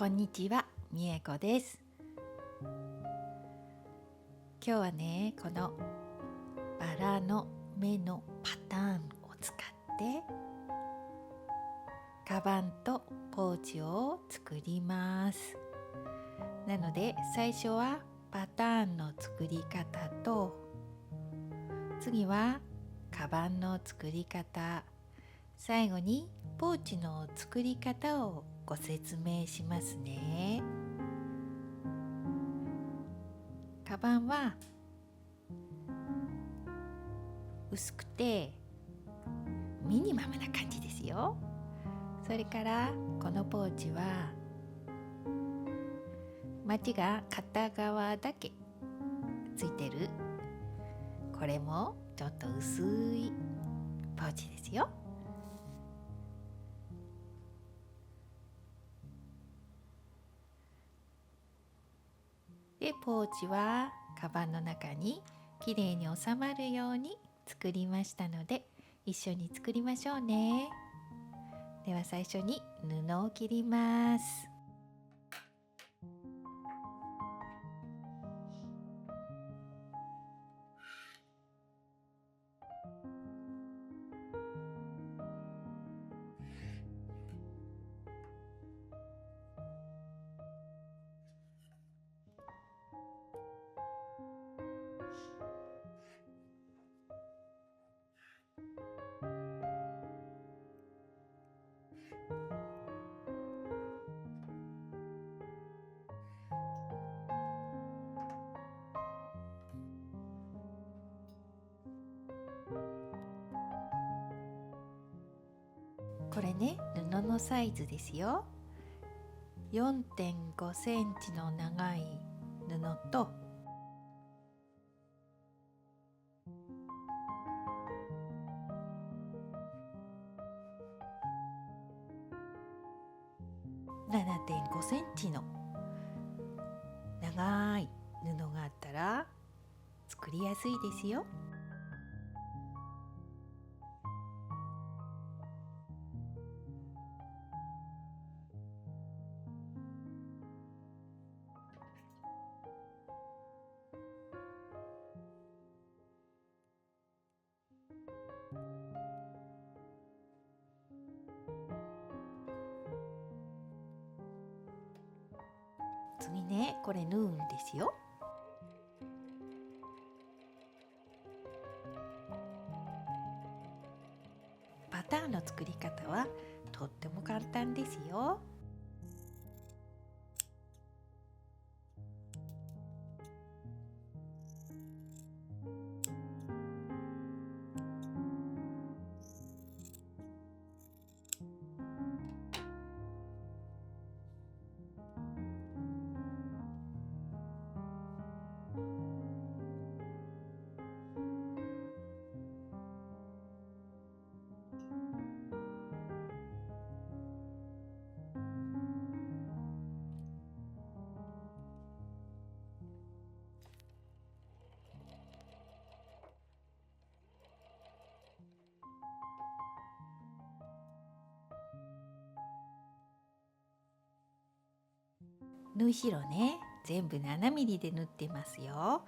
こんにちは、みえこです。今日はね、このバラの芽のパターンを使ってカバンとポーチを作ります。なので最初はパターンの作り方と、次はカバンの作り方、最後にポーチの作り方をご説明しますね。カバンは薄くてミニマムな感じですよ。それからこのポーチはマチが片側だけついてる、これもちょっと薄いポーチですよ。でポーチはカバンの中にきれいに収まるように作りましたので、一緒に作りましょうね。では最初に布を切ります。これね、布のサイズですよ。4.5 センチの長い布と7.5 センチの長い布があったら作りやすいですよ。次ね、これ縫うんですよ。パターンの作り方はとっても簡単ですよ。縫い代ね、全部7ミリで縫ってますよ。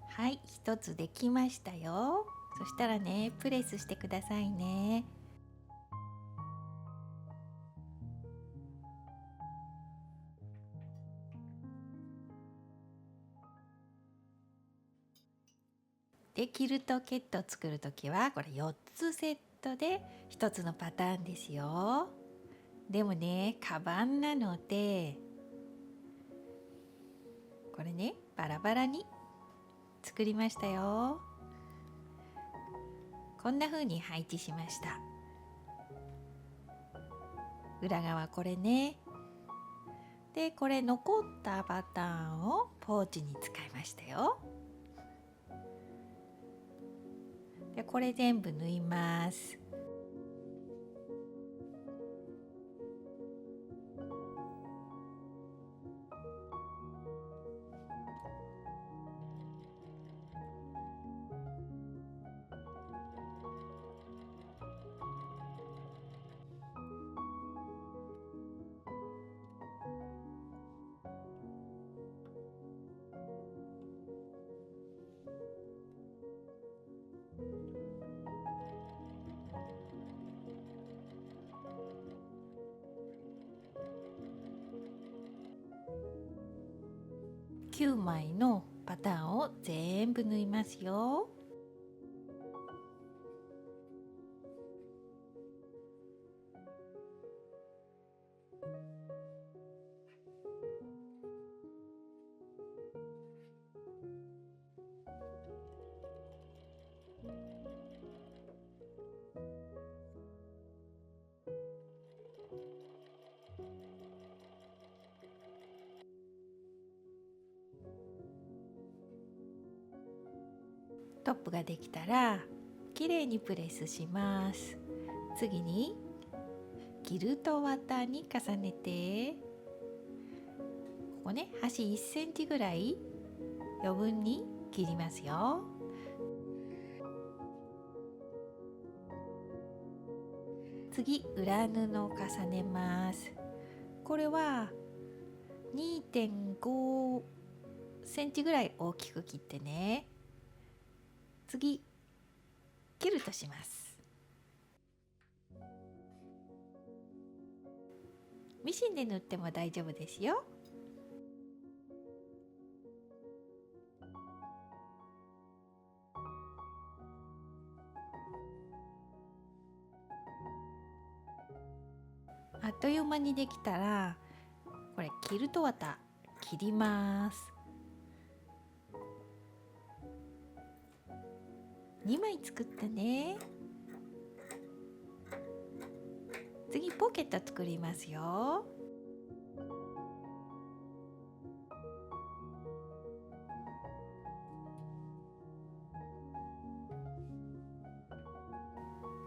はい、1つできましたよ。そしたらね、プレスしてくださいね。でキルトケット作るときはこれ4つセットで1つのパターンですよ。でもね、カバンなのでこれね、バラバラに作りましたよ。こんな風に配置しました。裏側これね。でこれ残ったパターンをポーチに使いましたよ。でこれ全部縫います。9枚のパターンを全部縫いますよ。トップができたらきれいにプレスします。次にキルト綿に重ねて、ここね、端1センチぐらい余分に切りますよ。次裏布を重ねます。これは 2.5 センチぐらい大きく切ってね。次キルトします。ミシンで縫っても大丈夫ですよ。あっという間にできたらこれキルト綿切ります。2枚作ったね。次ポケット作りますよ。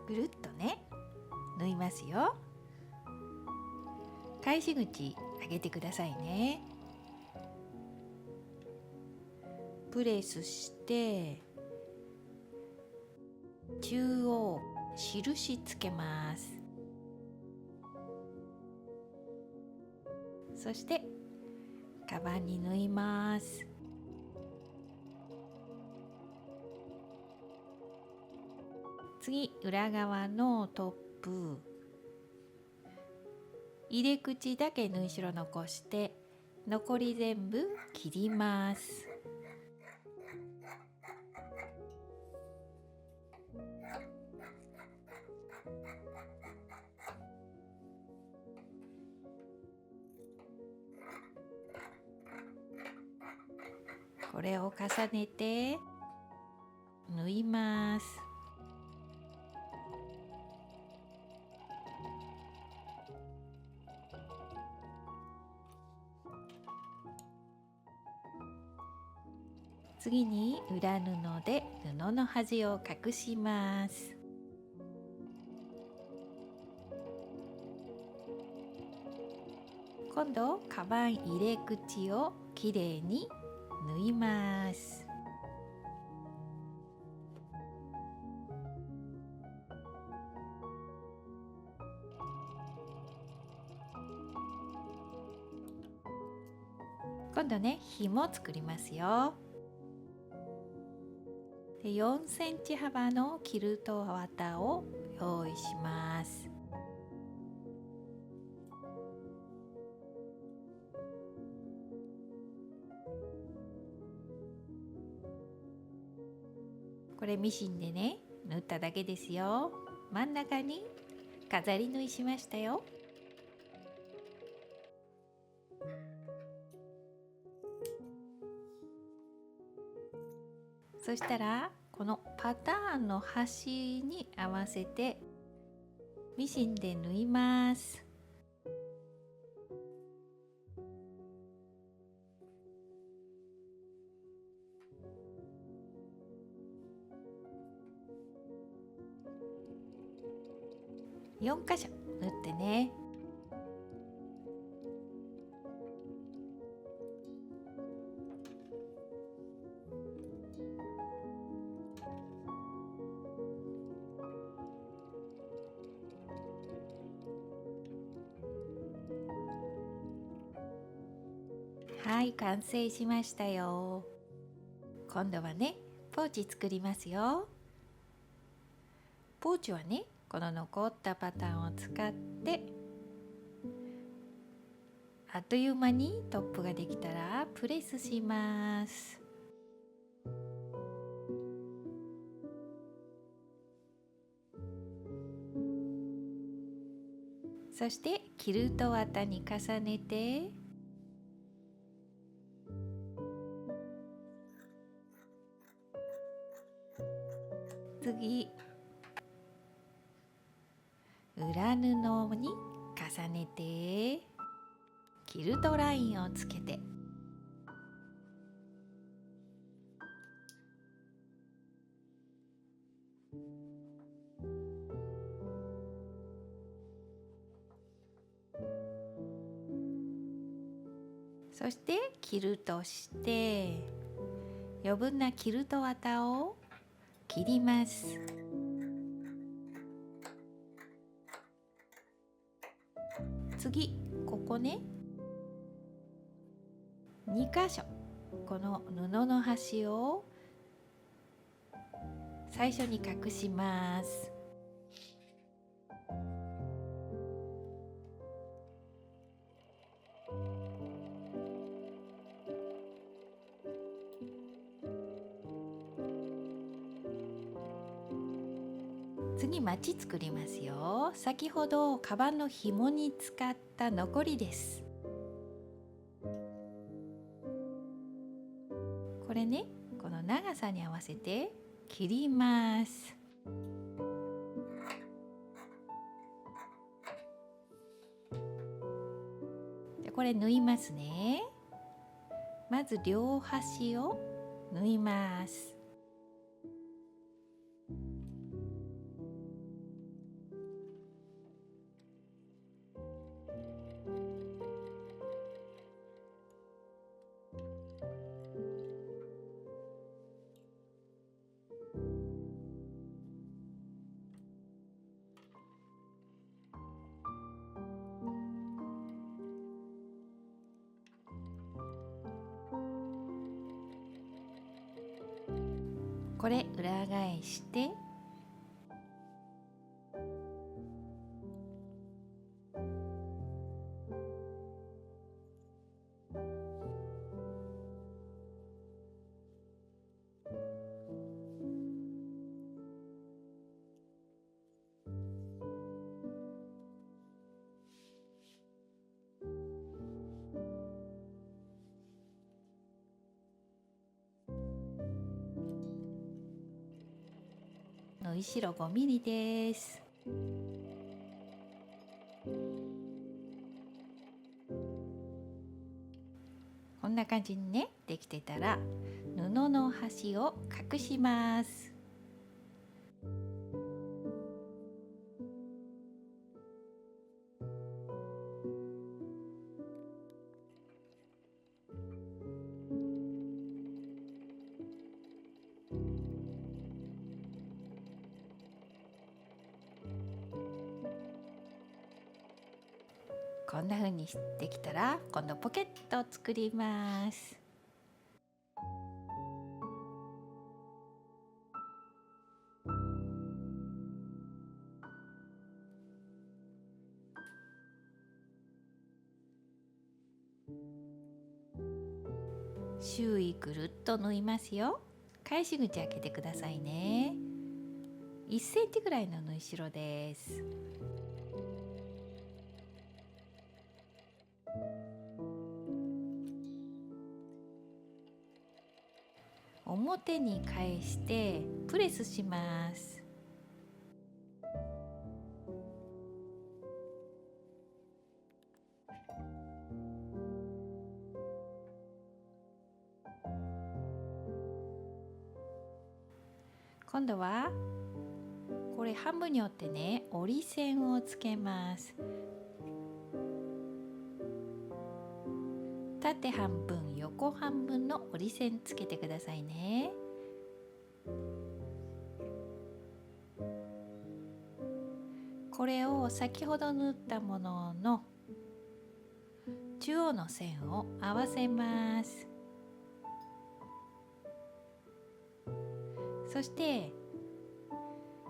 ぐるっとね縫いますよ。返し口上げてくださいね。プレスして中央印つけます。そしてカバンに縫います。次裏側のトップ入れ口だけ縫い代残して残り全部切ります。これを重ねて縫います。次に裏布で布の端を隠します。今度カバン入れ口をきれいに縫います。今度ね、紐作りますよ。で4センチ幅のキルト綿を用意します。これミシンでね縫っただけですよ。真ん中に飾り縫いしましたよ。そしたらこのパターンの端に合わせてミシンで縫います。4箇所縫ってね。はい、完成しましたよ。今度はね、ポーチ作りますよ。ポーチはね、この残ったパターンを使ってあっという間にトップができたらプレスします。そしてキルト綿に重ねて次裏布に重ねてキルトラインをつけてそしてキルトして余分なキルト綿を切ります。次ここね2箇所この布の端を最初に隠します。次マチ作りますよ。先ほどカバンの紐に使った残りです。これねこの長さに合わせて切ります。でこれ縫いますね。まず両端を縫います。これ裏返して縫い代5ミリです。こんな感じにねできてたら布の端を隠します。こんな風にできたら今度ポケットを作ります。周囲ぐるっと縫いますよ。返し口開けてくださいね。1センチぐらいの縫い代です。表に返してプレスします。今度はこれ半分に折ってね、折り線をつけます。縦半分横半分の折り線つけてくださいね。これを先ほど縫ったものの中央の線を合わせます。そして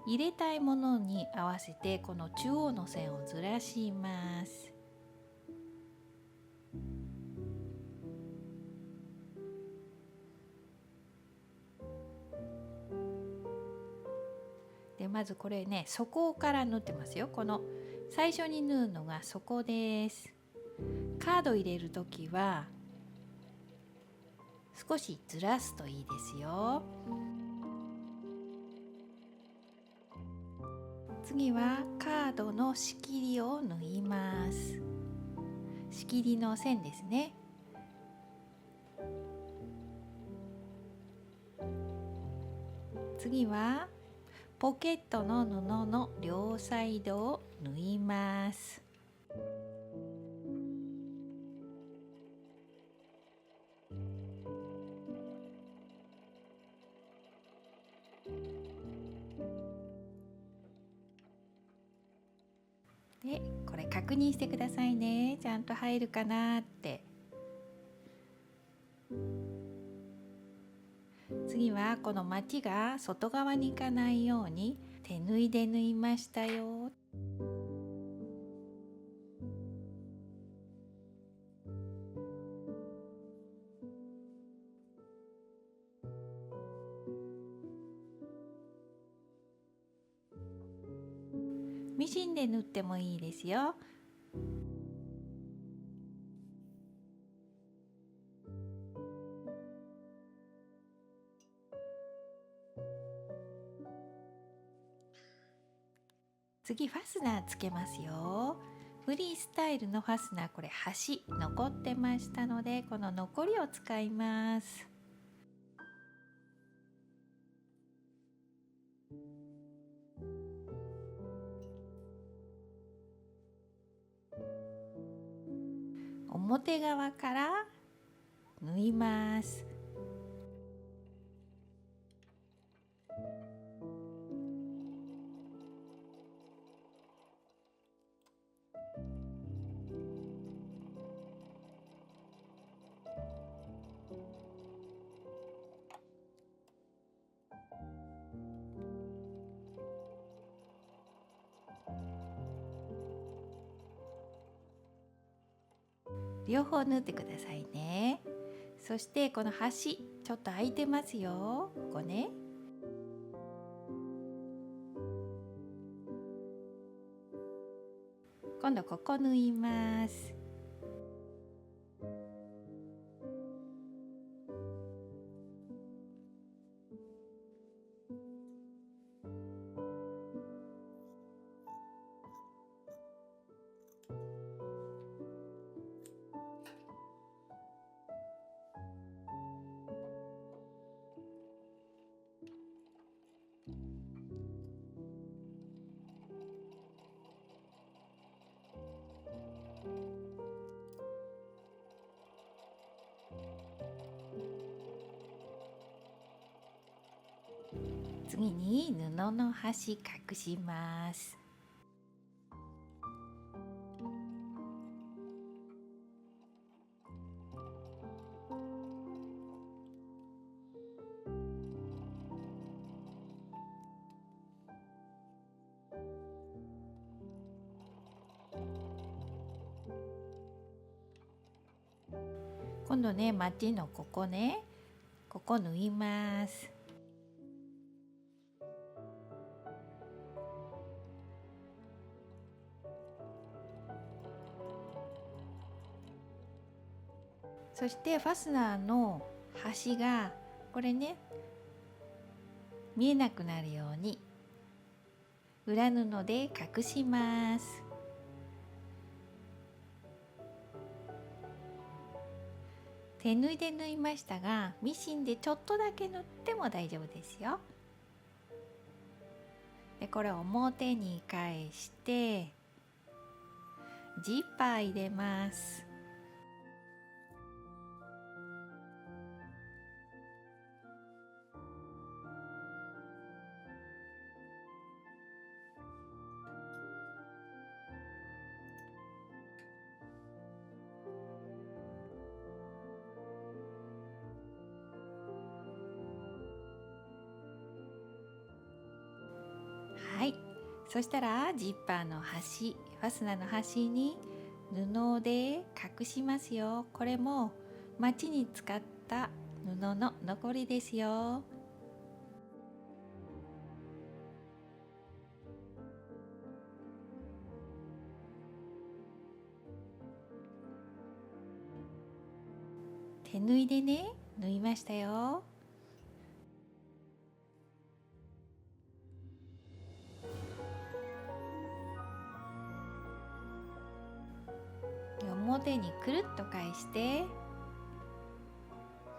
入れたいものに合わせてこの中央の線をずらします。でまずこれね、底から縫ってますよ。この最初に縫うのが底です。カード入れるときは少しずらすといいですよ。次はカードの仕切りを縫います。仕切りの線ですね。次はポケットの布の両サイドを縫います。で、これ確認してくださいね。ちゃんと入るかなって。次はこのまちが外側に行かないように手縫いで縫いましたよ。ミシンで縫ってもいいですよ。次ファスナーつけますよ。フリースタイルのファスナー、これ端残ってましたのでこの残りを使います。表側から縫います。両方縫ってくださいね。そしてこの端ちょっと空いてますよ。ここね。今度ここ縫います。次に布の端隠します。今度ね、まちのここね、ここ縫います。そしてファスナーの端がこれね、見えなくなるように裏布で隠します。手縫いで縫いましたが、ミシンでちょっとだけ縫っても大丈夫ですよ。でこれを表に返してジッパー入れます。はい、そしたらジッパーの端、ファスナーの端に布で隠しますよ。これも町に使った布の残りですよ。手縫いでね、縫いましたよ。表にくるっと返して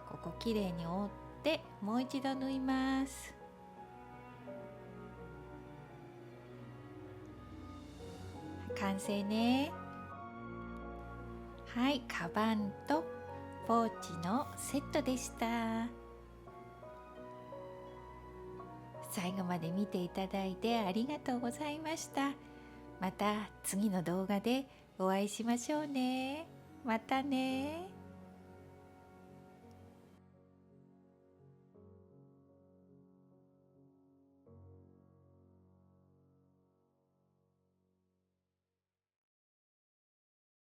ここきれいに折ってもう一度縫います。完成ね。はい、カバンとポーチのセットでした。最後まで見ていただいてありがとうございました。また次の動画でお会いしましょうね。またね。